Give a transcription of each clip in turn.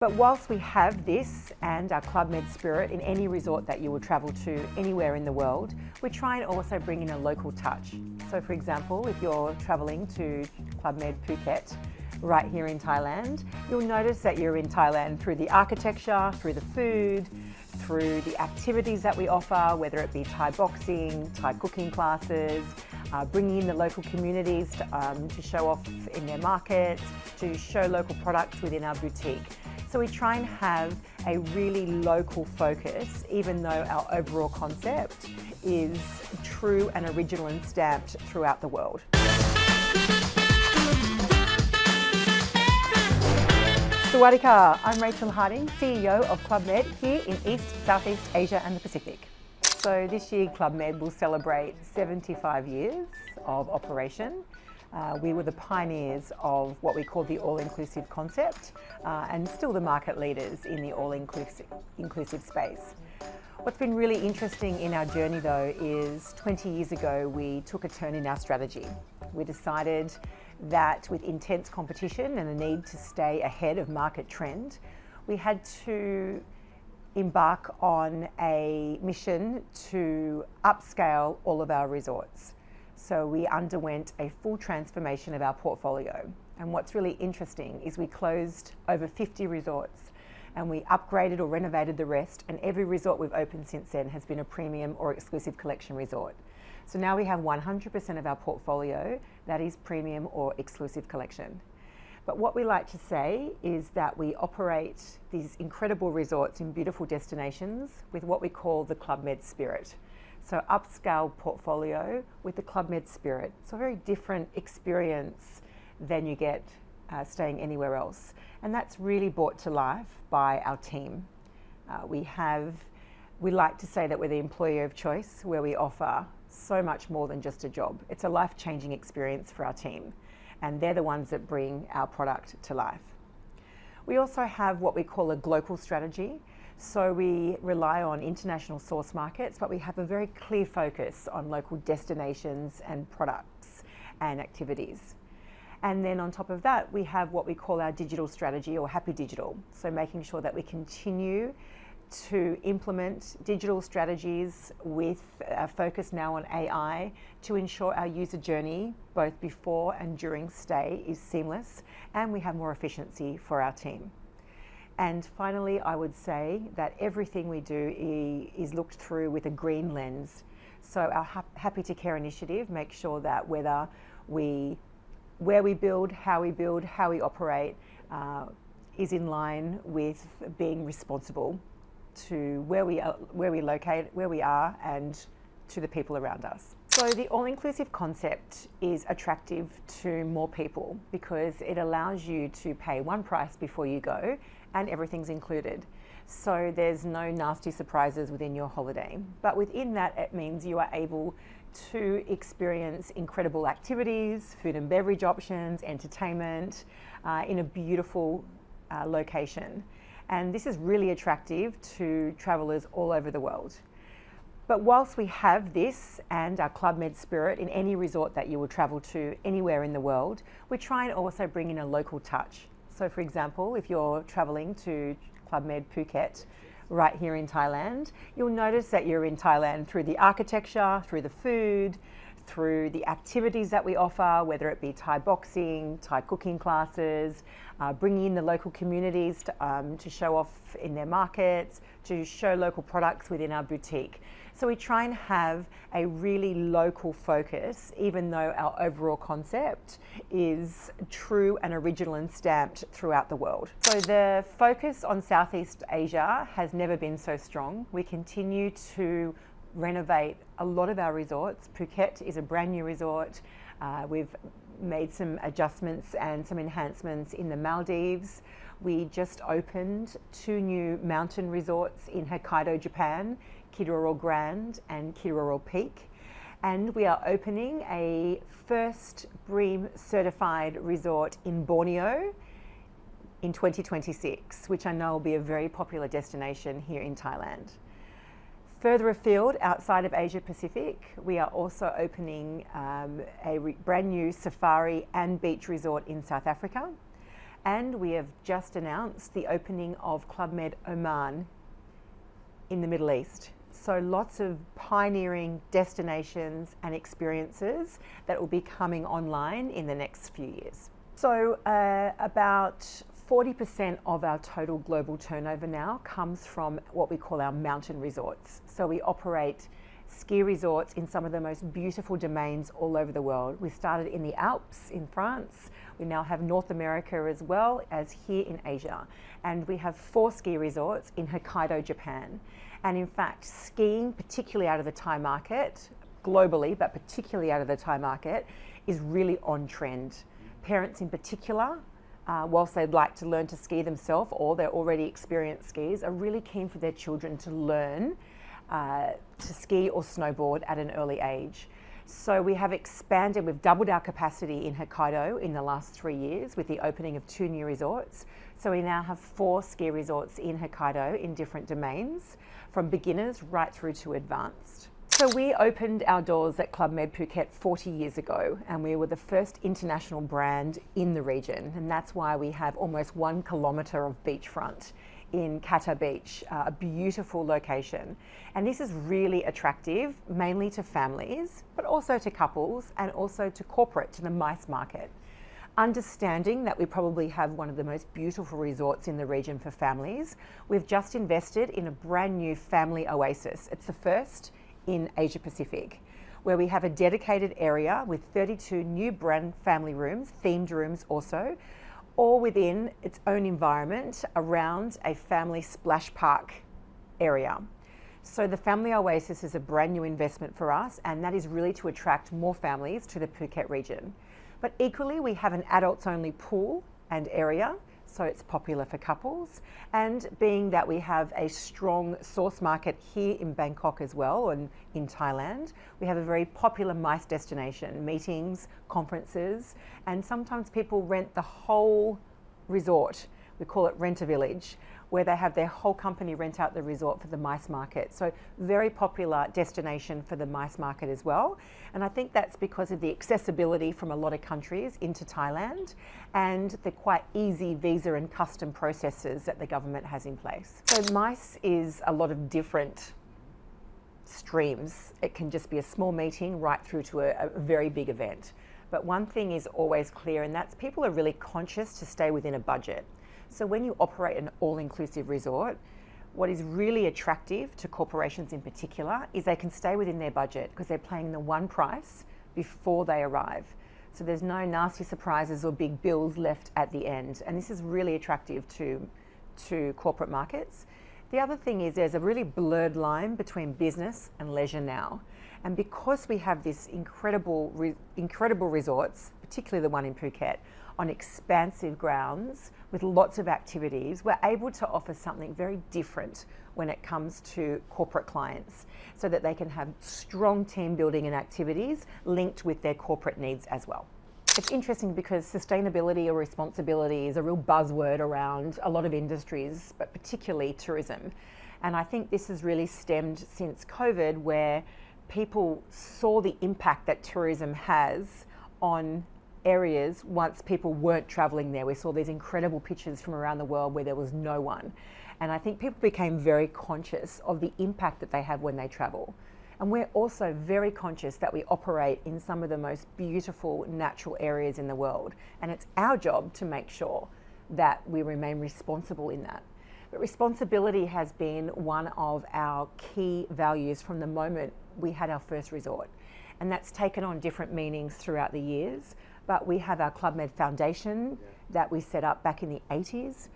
But whilst we have this and our Club Med spirit in any resort that you will travel to anywhere in the world, we try and also bring in a local touch. So for example, if you're travelling to Club Med Phuket, right here in Thailand, you'll notice that you're in Thailand through the architecture, through the food, through the activities that we offer, whether it be Thai boxing, Thai cooking classes, bringing in the local communities to show off in their markets, to show local products within our boutique. So we try and have a really local focus, even though our overall concept is true and original and stamped throughout the world. Sawadika, I'm Rachel Harding, CEO of Club Med here in East, Southeast Asia and the Pacific. So this year Club Med will celebrate 75 years of operation. We were the pioneers of what we call the all-inclusive concept and still the market leaders in the all-inclusive space. What's been really interesting in our journey though is 20 years ago we took a turn in our strategy. We decided that with intense competition and the need to stay ahead of market trend, we had to embark on a mission to upscale all of our resorts. So we underwent a full transformation of our portfolio. And what's really interesting is we closed over 50 resorts and we upgraded or renovated the rest, and every resort we've opened since then has been a premium or exclusive collection resort. So now we have 100% of our portfolio that is premium or exclusive collection. But what we like to say is that we operate these incredible resorts in beautiful destinations with what we call the Club Med spirit. So upscale portfolio with the Club Med spirit. It's a very different experience than you get staying anywhere else. And that's really brought to life by our team. We like to say that we're the employer of choice, where we offer so much more than just a job. It's a life-changing experience for our team, and they're the ones that bring our product to life. We also have what we call a global strategy. So we rely on international source markets, but we have a very clear focus on local destinations and products and activities. And then on top of that, we have what we call our digital strategy, or Happy Digital. So making sure that we continue to implement digital strategies with a focus now on AI to ensure our user journey, both before and during stay, is seamless, and we have more efficiency for our team. And finally, I would say that everything we do is looked through with a green lens. So our Happy to Care initiative makes sure that where we build, how we operate is in line with being responsible to where we are, and to the people around us. So the all-inclusive concept is attractive to more people because it allows you to pay one price before you go and everything's included. So there's no nasty surprises within your holiday. But within that, it means you are able to experience incredible activities, food and beverage options, entertainment in a beautiful location. And this is really attractive to travellers all over the world. But whilst we have this and our Club Med spirit in any resort that you will travel to anywhere in the world, we try and also bring in a local touch. So for example, if you're travelling to Club Med Phuket, right here in Thailand, you'll notice that you're in Thailand through the architecture, through the food, through the activities that we offer, whether it be Thai boxing, Thai cooking classes, bringing in the local communities to show off in their markets, to show local products within our boutique. So we try and have a really local focus, even though our overall concept is true and original and stamped throughout the world. So the focus on Southeast Asia has never been so strong. We continue to renovate a lot of our resorts. Phuket is a brand new resort. We've made some adjustments and some enhancements in the Maldives. We just opened 2 new mountain resorts in Hokkaido, Japan, Kiroro Grand and Kiroro Peak. And we are opening a first BREEAM certified resort in Borneo in 2026, which I know will be a very popular destination here in Thailand. Further afield, outside of Asia Pacific, we are also opening a brand new safari and beach resort in South Africa. And we have just announced the opening of Club Med Oman in the Middle East. So lots of pioneering destinations and experiences that will be coming online in the next few years. So about 40% of our total global turnover now comes from what we call our mountain resorts. So we operate ski resorts in some of the most beautiful domains all over the world. We started in the Alps in France. We now have North America as well as here in Asia. And we have 4 ski resorts in Hokkaido, Japan. And in fact, skiing, particularly out of the Thai market, globally, but particularly out of the Thai market, is really on trend. Parents in particular, whilst they'd like to learn to ski themselves or they're already experienced skiers, are really keen for their children to learn to ski or snowboard at an early age. So we have expanded, we've doubled our capacity in Hokkaido in the last 3 years with the opening of 2 new resorts. So we now have 4 ski resorts in Hokkaido in different domains, from beginners right through to advanced. So we opened our doors at Club Med Phuket 40 years ago, and we were the first international brand in the region. And that's why we have almost 1 kilometre of beachfront in Kata Beach, a beautiful location. And this is really attractive, mainly to families, but also to couples and also to corporate, to the MICE market. Understanding that we probably have one of the most beautiful resorts in the region for families, we've just invested in a brand new family oasis. It's the first in Asia Pacific, where we have a dedicated area with 32 new brand family rooms, themed rooms also, all within its own environment around a family splash park area. So the family oasis is a brand new investment for us, and that is really to attract more families to the Phuket region. But equally, we have an adults only pool and area, so it's popular for couples. And being that we have a strong source market here in Bangkok as well and in Thailand, we have a very popular MICE destination, meetings, conferences, and sometimes people rent the whole resort. We call it Rent a Village, where they have their whole company rent out the resort for the MICE market. So very popular destination for the MICE market as well. And I think that's because of the accessibility from a lot of countries into Thailand and the quite easy visa and custom processes that the government has in place. So MICE is a lot of different streams. It can just be a small meeting right through to a very big event. But one thing is always clear, and that's people are really conscious to stay within a budget. So when you operate an all-inclusive resort, what is really attractive to corporations in particular is they can stay within their budget because they're paying the one price before they arrive. So there's no nasty surprises or big bills left at the end. And this is really attractive to corporate markets. The other thing is there's a really blurred line between business and leisure now. And because we have this incredible resorts, particularly the one in Phuket, on expansive grounds with lots of activities, we're able to offer something very different when it comes to corporate clients so that they can have strong team building and activities linked with their corporate needs as well. It's interesting because sustainability or responsibility is a real buzzword around a lot of industries, but particularly tourism. And I think this has really stemmed since COVID, where people saw the impact that tourism has on areas once people weren't travelling there. We saw these incredible pictures from around the world where there was no one. And I think people became very conscious of the impact that they have when they travel. And we're also very conscious that we operate in some of the most beautiful natural areas in the world. And it's our job to make sure that we remain responsible in that. But responsibility has been one of our key values from the moment we had our first resort. And that's taken on different meanings throughout the years. But we have our Club Med Foundation that we set up back in the 80s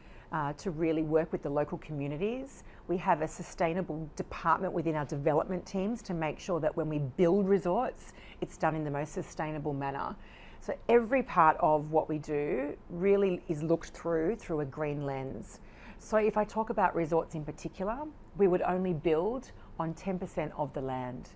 to really work with the local communities. We have a sustainable department within our development teams to make sure that when we build resorts, it's done in the most sustainable manner. So every part of what we do really is looked through a green lens. So if I talk about resorts in particular, we would only build on 10% of the land.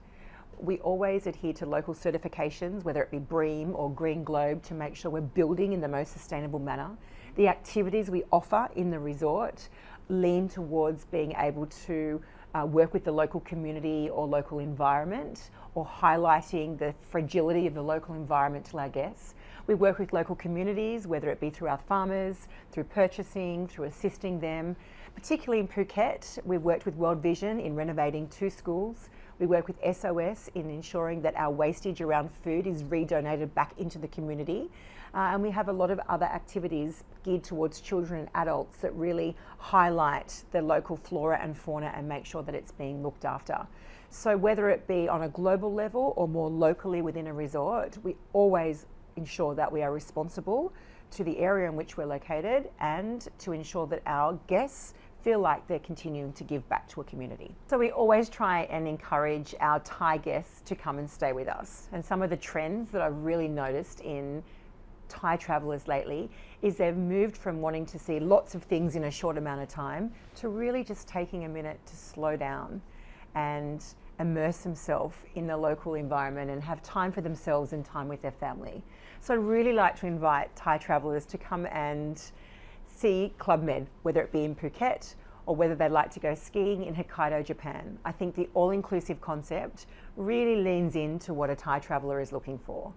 We always adhere to local certifications, whether it be BREEAM or Green Globe, to make sure we're building in the most sustainable manner. The activities we offer in the resort lean towards being able to work with the local community or local environment, or highlighting the fragility of the local environment to our guests. We work with local communities, whether it be through our farmers, through purchasing, through assisting them. Particularly in Phuket, we've worked with World Vision in renovating 2 schools. We work with SOS in ensuring that our wastage around food is redonated back into the community. And we have a lot of other activities geared towards children and adults that really highlight the local flora and fauna and make sure that it's being looked after. So whether it be on a global level or more locally within a resort, we always ensure that we are responsible to the area in which we're located and to ensure that our guests feel like they're continuing to give back to a community. So we always try and encourage our Thai guests to come and stay with us. And some of the trends that I've really noticed in Thai travellers lately is they've moved from wanting to see lots of things in a short amount of time to really just taking a minute to slow down and immerse themselves in the local environment and have time for themselves and time with their family. So I'd really like to invite Thai travellers to come and see Club Med, whether it be in Phuket or whether they'd like to go skiing in Hokkaido, Japan. I think the all-inclusive concept really leans into what a Thai traveller is looking for.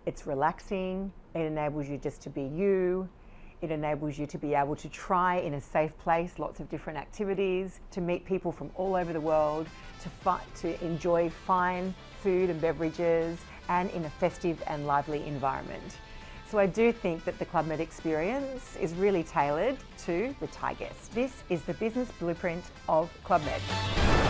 It's relaxing, it enables you just to be you, it enables you to be able to try in a safe place lots of different activities, to meet people from all over the world, to enjoy fine food and beverages, and in a festive and lively environment. So I do think that the Club Med experience is really tailored to the Thai guest. This is the business blueprint of Club Med.